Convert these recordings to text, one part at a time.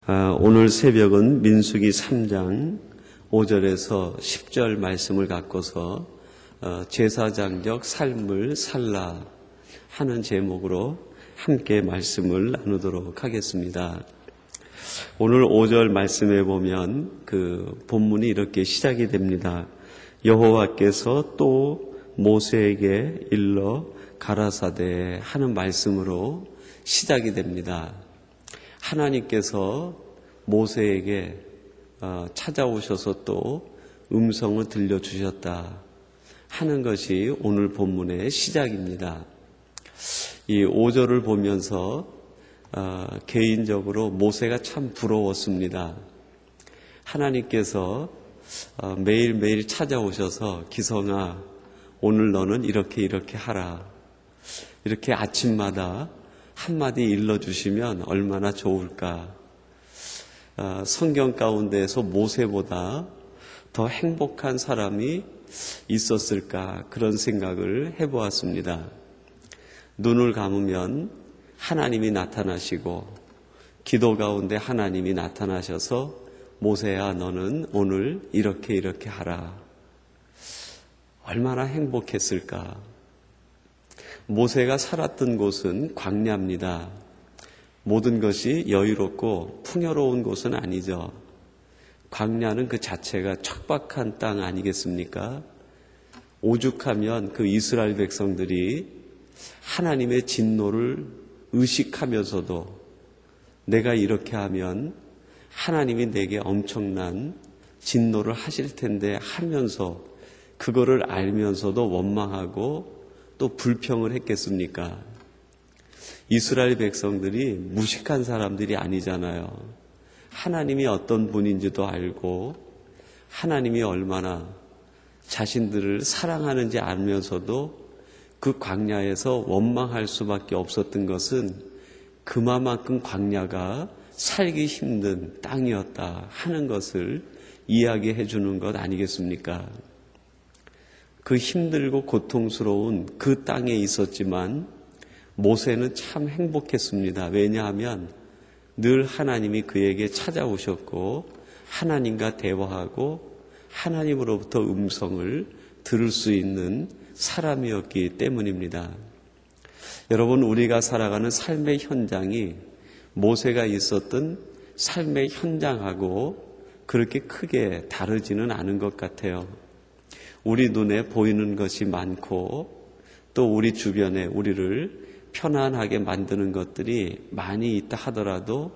오늘 새벽은 민수기 3장 5절에서 10절 말씀을 갖고서 제사장적 삶을 살라 하는 제목으로 함께 말씀을 나누도록 하겠습니다. 오늘 5절 말씀에 보면 그 본문이 이렇게 시작이 됩니다. 여호와께서 또 모세에게 일러 가라사대 하는 말씀으로 시작이 됩니다. 하나님께서 모세에게 찾아오셔서 또 음성을 들려주셨다 하는 것이 오늘 본문의 시작입니다. 이 5절을 보면서 개인적으로 모세가 참 부러웠습니다. 하나님께서 매일매일 찾아오셔서 기성아, 오늘 너는 이렇게 하라. 이렇게 아침마다 한마디 일러주시면 얼마나 좋을까. 성경 가운데에서 모세보다 더 행복한 사람이 있었을까, 그런 생각을 해보았습니다. 눈을 감으면 하나님이 나타나시고 기도 가운데 하나님이 나타나셔서 모세야, 너는 오늘 이렇게 하라. 얼마나 행복했을까. 모세가 살았던 곳은 광야입니다. 모든 것이 여유롭고 풍요로운 곳은 아니죠. 광야는 그 자체가 척박한 땅 아니겠습니까? 오죽하면 그 이스라엘 백성들이 하나님의 진노를 의식하면서도 내가 이렇게 하면 하나님이 내게 엄청난 진노를 하실 텐데 하면서 그거를 알면서도 원망하고 또 불평을 했겠습니까? 이스라엘 백성들이 무식한 사람들이 아니잖아요. 하나님이 어떤 분인지도 알고 하나님이 얼마나 자신들을 사랑하는지 알면서도 그 광야에서 원망할 수밖에 없었던 것은 그만큼 광야가 살기 힘든 땅이었다 하는 것을 이야기해 주는 것 아니겠습니까? 그 힘들고 고통스러운 그 땅에 있었지만 모세는 참 행복했습니다. 왜냐하면 늘 하나님이 그에게 찾아오셨고 하나님과 대화하고 하나님으로부터 음성을 들을 수 있는 사람이었기 때문입니다. 여러분, 우리가 살아가는 삶의 현장이 모세가 있었던 삶의 현장하고 그렇게 크게 다르지는 않은 것 같아요. 우리 눈에 보이는 것이 많고 또 우리 주변에 우리를 편안하게 만드는 것들이 많이 있다 하더라도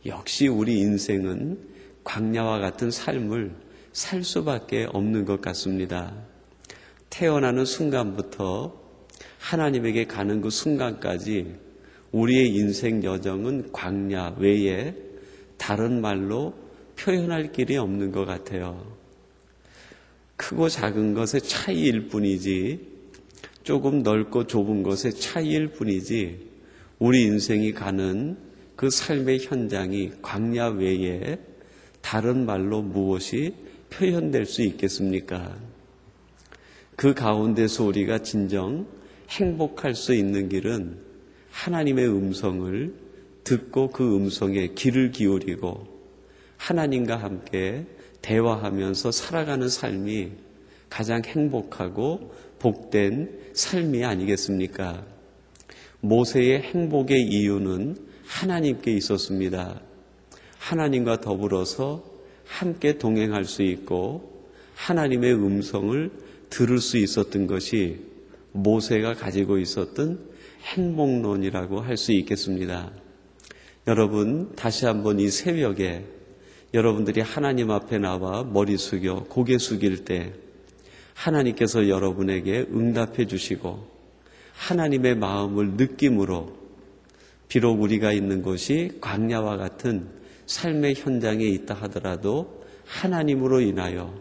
역시 우리 인생은 광야와 같은 삶을 살 수밖에 없는 것 같습니다. 태어나는 순간부터 하나님에게 가는 그 순간까지 우리의 인생 여정은 광야 외에 다른 말로 표현할 길이 없는 것 같아요. 크고 작은 것의 차이일 뿐이지, 조금 넓고 좁은 것의 차이일 뿐이지, 우리 인생이 가는 그 삶의 현장이 광야 외에 다른 말로 무엇이 표현될 수 있겠습니까? 그 가운데서 우리가 진정 행복할 수 있는 길은 하나님의 음성을 듣고 그 음성에 귀를 기울이고 하나님과 함께 대화하면서 살아가는 삶이 가장 행복하고 복된 삶이 아니겠습니까? 모세의 행복의 이유는 하나님께 있었습니다. 하나님과 더불어서 함께 동행할 수 있고 하나님의 음성을 들을 수 있었던 것이 모세가 가지고 있었던 행복론이라고 할 수 있겠습니다. 여러분, 다시 한번 이 새벽에 여러분들이 하나님 앞에 나와 머리 숙여 고개 숙일 때 하나님께서 여러분에게 응답해 주시고 하나님의 마음을 느낌으로 비록 우리가 있는 곳이 광야와 같은 삶의 현장에 있다 하더라도 하나님으로 인하여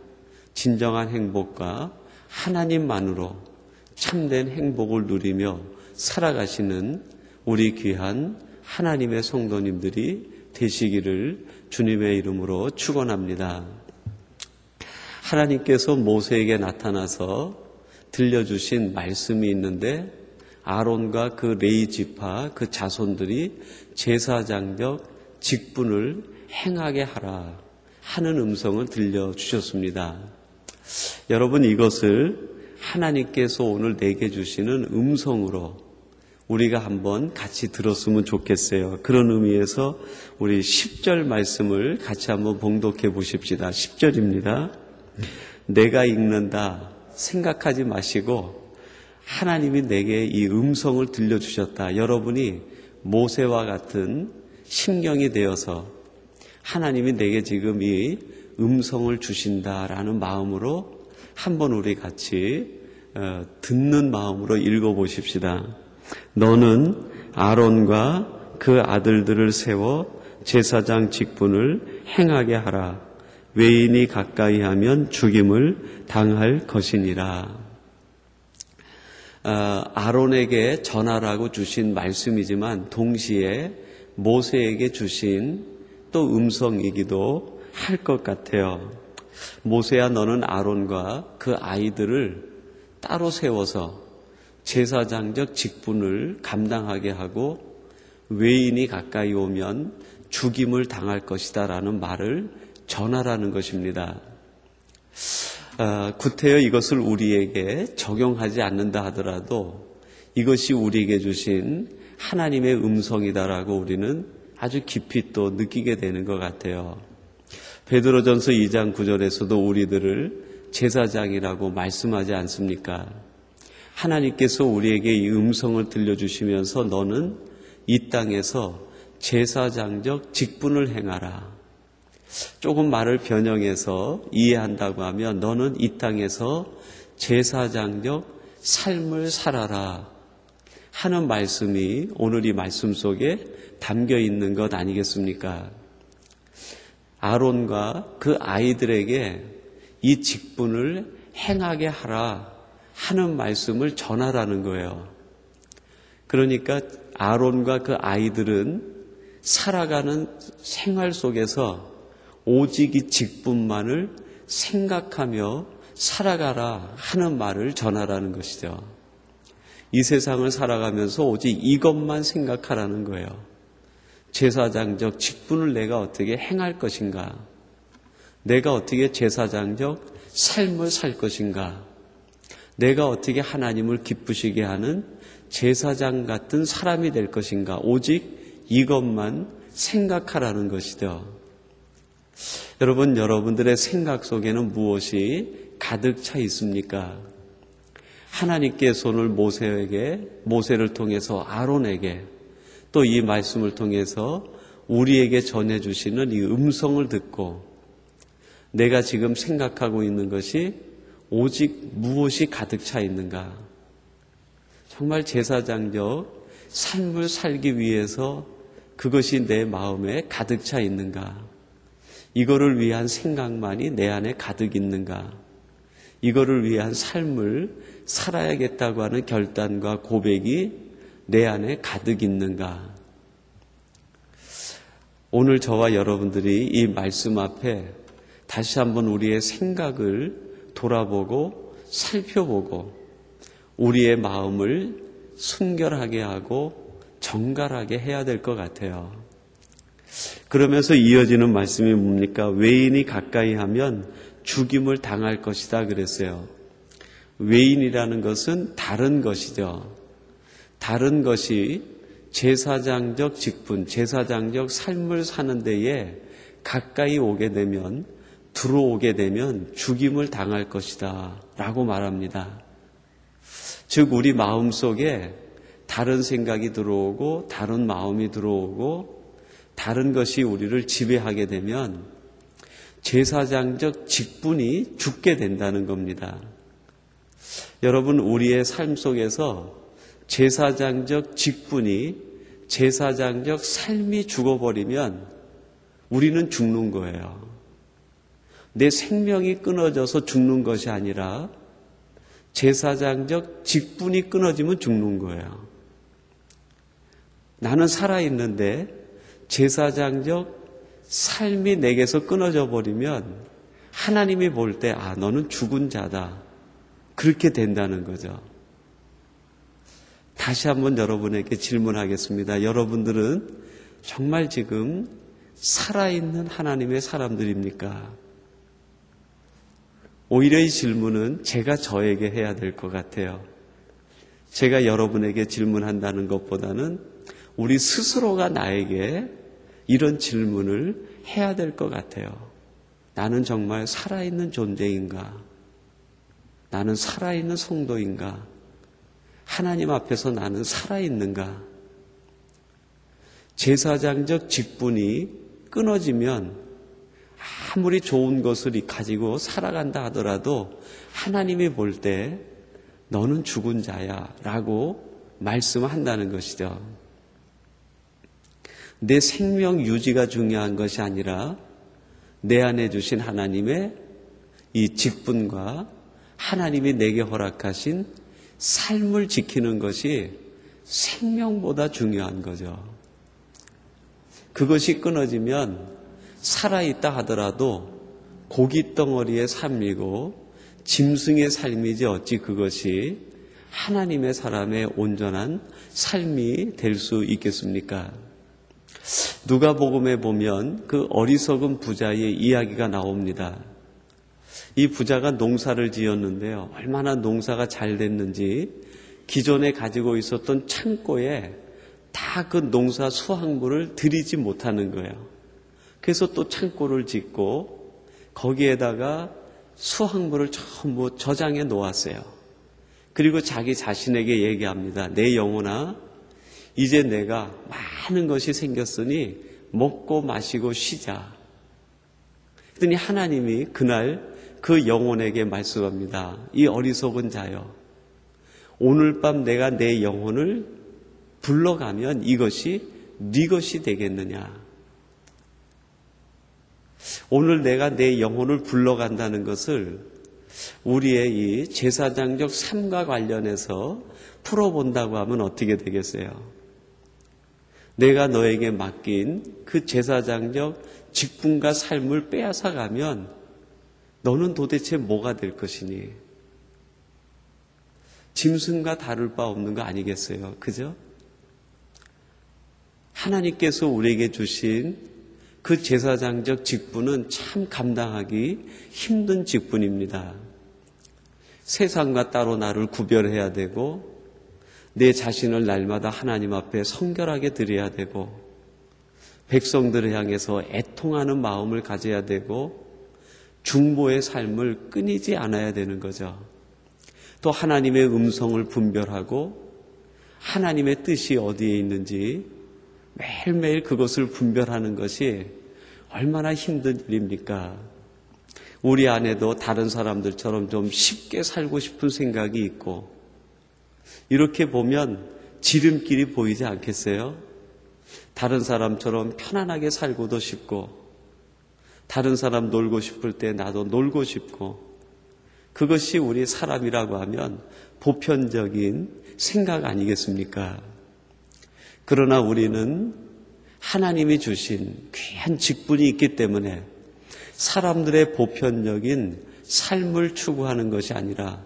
진정한 행복과 하나님만으로 참된 행복을 누리며 살아가시는 우리 귀한 하나님의 성도님들이 되시기를 주님의 이름으로 축원합니다. 하나님께서 모세에게 나타나서 들려주신 말씀이 있는데 아론과 그 레위 지파 그 자손들이 제사장적 직분을 행하게 하라 하는 음성을 들려주셨습니다. 여러분, 이것을 하나님께서 오늘 내게 주시는 음성으로 우리가 한번 같이 들었으면 좋겠어요. 그런 의미에서 우리 10절 말씀을 같이 한번 봉독해 보십시다. 10절입니다. 내가 읽는다 생각하지 마시고 하나님이 내게 이 음성을 들려주셨다. 여러분이 모세와 같은 심경이 되어서 하나님이 내게 지금 이 음성을 주신다라는 마음으로 한번 우리 같이 듣는 마음으로 읽어보십시다. 너는 아론과 그 아들들을 세워 제사장 직분을 행하게 하라. 외인이 가까이 하면 죽임을 당할 것이니라. 아론에게 전하라고 주신 말씀이지만 동시에 모세에게 주신 또 음성이기도 할 것 같아요. 모세야, 너는 아론과 그 아이들을 따로 세워서 제사장적 직분을 감당하게 하고 외인이 가까이 오면 죽임을 당할 것이다 라는 말을 전하라는 것입니다. 구태여 이것을 우리에게 적용하지 않는다 하더라도 이것이 우리에게 주신 하나님의 음성이다라고 우리는 아주 깊이 또 느끼게 되는 것 같아요. 베드로전서 2장 9절에서도 우리들을 제사장이라고 말씀하지 않습니까? 하나님께서 우리에게 이 음성을 들려주시면서 너는 이 땅에서 제사장적 직분을 행하라. 조금 말을 변형해서 이해한다고 하면 너는 이 땅에서 제사장적 삶을 살아라 하는 말씀이 오늘 이 말씀 속에 담겨 있는 것 아니겠습니까? 아론과 그 아이들에게 이 직분을 행하게 하라 하는 말씀을 전하라는 거예요. 그러니까 아론과 그 아이들은 살아가는 생활 속에서 오직 이 직분만을 생각하며 살아가라 하는 말을 전하라는 것이죠. 이 세상을 살아가면서 오직 이것만 생각하라는 거예요. 제사장적 직분을 내가 어떻게 행할 것인가? 내가 어떻게 제사장적 삶을 살 것인가? 내가 어떻게 하나님을 기쁘시게 하는 제사장 같은 사람이 될 것인가? 오직 이것만 생각하라는 것이죠. 여러분, 여러분들의 생각 속에는 무엇이 가득 차 있습니까? 하나님께 손을 모세를 통해서 아론에게 또 이 말씀을 통해서 우리에게 전해주시는 이 음성을 듣고 내가 지금 생각하고 있는 것이 오직 무엇이 가득 차 있는가? 정말 제사장적 삶을 살기 위해서 그것이 내 마음에 가득 차 있는가? 이거를 위한 생각만이 내 안에 가득 있는가? 이거를 위한 삶을 살아야겠다고 하는 결단과 고백이 내 안에 가득 있는가? 오늘 저와 여러분들이 이 말씀 앞에 다시 한번 우리의 생각을 돌아보고 살펴보고 우리의 마음을 순결하게 하고 정갈하게 해야 될 것 같아요. 그러면서 이어지는 말씀이 뭡니까? 외인이 가까이 하면 죽임을 당할 것이다 그랬어요. 외인이라는 것은 다른 것이죠. 다른 것이 제사장적 직분, 제사장적 삶을 사는 데에 가까이 오게 되면, 들어오게 되면 죽임을 당할 것이다 라고 말합니다. 즉 우리 마음속에 다른 생각이 들어오고 다른 마음이 들어오고 다른 것이 우리를 지배하게 되면 제사장적 직분이 죽게 된다는 겁니다. 여러분, 우리의 삶 속에서 제사장적 직분이, 제사장적 삶이 죽어버리면 우리는 죽는 거예요. 내 생명이 끊어져서 죽는 것이 아니라 제사장적 직분이 끊어지면 죽는 거예요. 나는 살아있는데 제사장적 삶이 내게서 끊어져 버리면 하나님이 볼 때 너는 죽은 자다. 그렇게 된다는 거죠. 다시 한번 여러분에게 질문하겠습니다. 여러분들은 정말 지금 살아있는 하나님의 사람들입니까? 오히려 이 질문은 제가 저에게 해야 될 것 같아요. 제가 여러분에게 질문한다는 것보다는 우리 스스로가 나에게 이런 질문을 해야 될 것 같아요. 나는 정말 살아있는 존재인가? 나는 살아있는 성도인가? 하나님 앞에서 나는 살아있는가? 제사장적 직분이 끊어지면 아무리 좋은 것을 가지고 살아간다 하더라도 하나님이 볼 때 너는 죽은 자야 라고 말씀한다는 것이죠. 내 생명 유지가 중요한 것이 아니라 내 안에 주신 하나님의 이 직분과 하나님이 내게 허락하신 삶을 지키는 것이 생명보다 중요한 거죠. 그것이 끊어지면 살아있다 하더라도 고깃덩어리의 삶이고 짐승의 삶이지 어찌 그것이 하나님의 사람의 온전한 삶이 될 수 있겠습니까? 누가복음에 보면 그 어리석은 부자의 이야기가 나옵니다. 이 부자가 농사를 지었는데요. 얼마나 농사가 잘 됐는지 기존에 가지고 있었던 창고에 다 그 농사 수확물을 들이지 못하는 거예요. 그래서 또 창고를 짓고 거기에다가 수확물을 전부 저장해 놓았어요. 그리고 자기 자신에게 얘기합니다. 내 영혼아, 이제 내가 많은 것이 생겼으니 먹고 마시고 쉬자. 그랬더니 하나님이 그날 그 영혼에게 말씀합니다. 이 어리석은 자여, 오늘 밤 내가 내 영혼을 불러가면 이것이 네 것이 되겠느냐. 오늘 내가 내 영혼을 불러간다는 것을 우리의 이 제사장적 삶과 관련해서 풀어본다고 하면 어떻게 되겠어요? 내가 너에게 맡긴 그 제사장적 직분과 삶을 빼앗아가면 너는 도대체 뭐가 될 것이니? 짐승과 다를 바 없는 거 아니겠어요? 그죠? 하나님께서 우리에게 주신 그 제사장적 직분은 참 감당하기 힘든 직분입니다. 세상과 따로 나를 구별해야 되고 내 자신을 날마다 하나님 앞에 성결하게 드려야 되고 백성들을 향해서 애통하는 마음을 가져야 되고 중보의 삶을 끊이지 않아야 되는 거죠. 또 하나님의 음성을 분별하고 하나님의 뜻이 어디에 있는지 매일매일 그것을 분별하는 것이 얼마나 힘든 일입니까? 우리 안에도 다른 사람들처럼 좀 쉽게 살고 싶은 생각이 있고 이렇게 보면 지름길이 보이지 않겠어요? 다른 사람처럼 편안하게 살고도 싶고 다른 사람 놀고 싶을 때 나도 놀고 싶고 그것이 우리 사람이라고 하면 보편적인 생각 아니겠습니까? 그러나 우리는 하나님이 주신 귀한 직분이 있기 때문에 사람들의 보편적인 삶을 추구하는 것이 아니라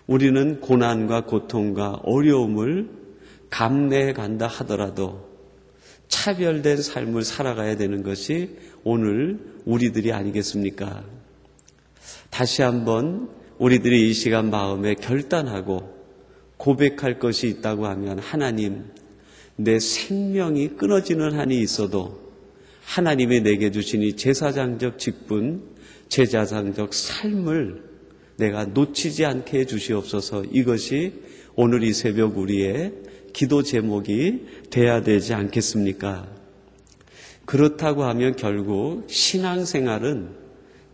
우리는 고난과 고통과 어려움을 감내해 간다 하더라도 차별된 삶을 살아가야 되는 것이 오늘 우리들이 아니겠습니까? 다시 한번 우리들이 이 시간 마음에 결단하고 고백할 것이 있다고 하면 하나님, 내 생명이 끊어지는 한이 있어도 하나님이 내게 주신 이 제사장적 직분, 제사장적 삶을 내가 놓치지 않게 해주시옵소서. 이것이 오늘 이 새벽 우리의 기도 제목이 돼야 되지 않겠습니까? 그렇다고 하면 결국 신앙생활은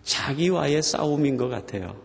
자기와의 싸움인 것 같아요.